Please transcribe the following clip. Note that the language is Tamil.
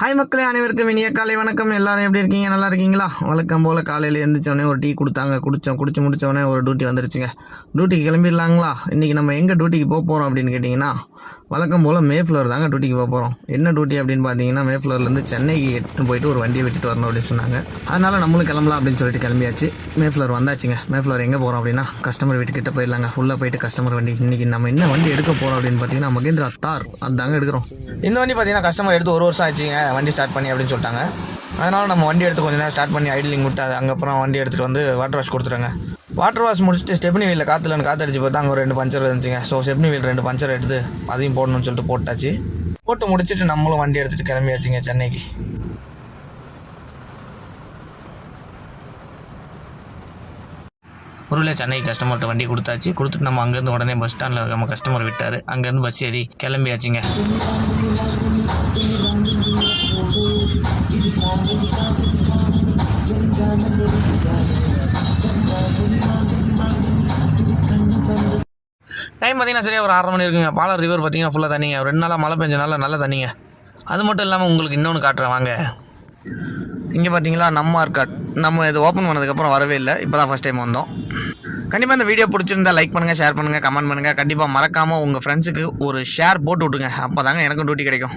ஹாய் மக்களே, அனைவருக்கும் இனிய காலை வணக்கம். எல்லாரும் எப்படி இருக்கீங்க? நல்லா இருக்கீங்களா? வழக்கம் போல் காலையில் எழுந்திரிச்சோடனே ஒரு டீ கொடுத்தாங்க. குடிச்சு முடித்தோடனே ஒரு டியூட்டி வந்துருச்சுங்க. டியூட்டிக்கு கிளம்பிடலாங்களா? இன்றைக்கி நம்ம எங்கே டியூட்டிக்கு போக போகிறோம் அப்படின்னு கேட்டிங்கன்னா, வழக்கம் போல் மேஃப்ளவர் தாங்க டியூட்டிக்கு போக போகிறோம். என்ன டியூட்டி அப்படின்னு பார்த்தீங்கன்னா, மேஃப்ளவர்லேருந்து சென்னைக்கு எடுத்துகிட்டு போயிட்டு ஒரு வண்டியை விட்டுட்டு வரணும் அப்படின்னு சொன்னாங்க. அதனால் நம்மளும் கிளம்பலாம் அப்படின்னு சொல்லிட்டு கிளம்பியாச்சு. மேஃப்ளவர் வந்தாச்சுங்க. மேஃப்ளவர் எங்கே போகிறோம் அப்படின்னா, கஸ்டமர் வீட்டுக்கிட்ட போயிடலாங்க. ஃபுல்லாக போயிட்டு கஸ்டமர் வண்டி இன்றைக்கி நம்ம என்ன வண்டி எடுக்க போகிறோம் அப்படின்னு பார்த்தீங்கன்னா, மகேந்திரா தார் அதுதாங்க எடுக்கிறோம். இந்த வண்டி பார்த்தீங்கன்னா கஸ்டமர் எடுத்து 1 வருஷம் ஆச்சுங்க வண்டி ஸ்டார்ட் பண்ணி அப்படின்னு சொல்லிட்டாங்க. அதனால் நம்ம வண்டி எடுத்து கொஞ்சம் நேரம் ஸ்டார்ட் பண்ணி ஐடிலிங் விட்டு அங்கப்புறம் வண்டி எடுத்துகிட்டு வந்து வாட்டர் வாஷ் கொடுத்துருங்க. வாட்டர் வாஷ் முடிச்சுட்டு ஸ்டெப்னி வீலில் காற்றடிச்சு பார்த்தா அங்கே ஒரு 2 பஞ்சர் இருந்துச்சுங்க. ஸோ ஸ்டெப்னி வீல் 2 பஞ்சர் எடுத்து அதையும் போடணும்னு சொல்லிட்டு போட்டாச்சு. போட்டு முடிச்சுட்டு நம்மளும் வண்டி எடுத்துகிட்டு கிளம்பியாச்சுங்க சென்னைக்கு. ஒருவேளை சென்னை கஸ்டமர்கிட்ட வண்டி கொடுத்துட்டு நம்ம அங்கேருந்து உடனே பஸ் ஸ்டாண்டில் நம்ம கஸ்டமர் விட்டார். அங்கேருந்து பஸ் ஏறி கிளம்பியாச்சுங்க. டைம் பார்த்தீங்கன்னா சரியாக ஒரு 6:30 மணி இருக்குங்க. பாலாறு ரிவர் பார்த்தீங்கன்னா ஃபுல்லாக தண்ணிங்க. 2 நாளாக மழை பெஞ்சனால நல்ல தண்ணிங்க. அது மட்டும் இல்லாமல் உங்களுக்கு இன்னொன்று காட்டுறேன் வாங்க. இங்கே பார்த்தீங்களா நம்ம ஆர்காட். நம்ம இது ஓப்பன் பண்ணதுக்கப்புறம் வரவே இல்லை. இப்போ தான் ஃபஸ்ட் டைம் வந்தோம். கண்டிப்பாக இந்த வீடியோ பிடிச்சிருந்தா லைக் பண்ணுங்கள், ஷேர் பண்ணுங்கள், கமெண்ட் பண்ணுங்கள். கண்டிப்பாக மறக்காமல் உங்கள் ஃப்ரெண்ட்ஸுக்கு ஒரு ஷேர் போட்டு விட்ருங்க. அப்போ தாங்க எனக்கும் டியூட்டி கிடைக்கும்.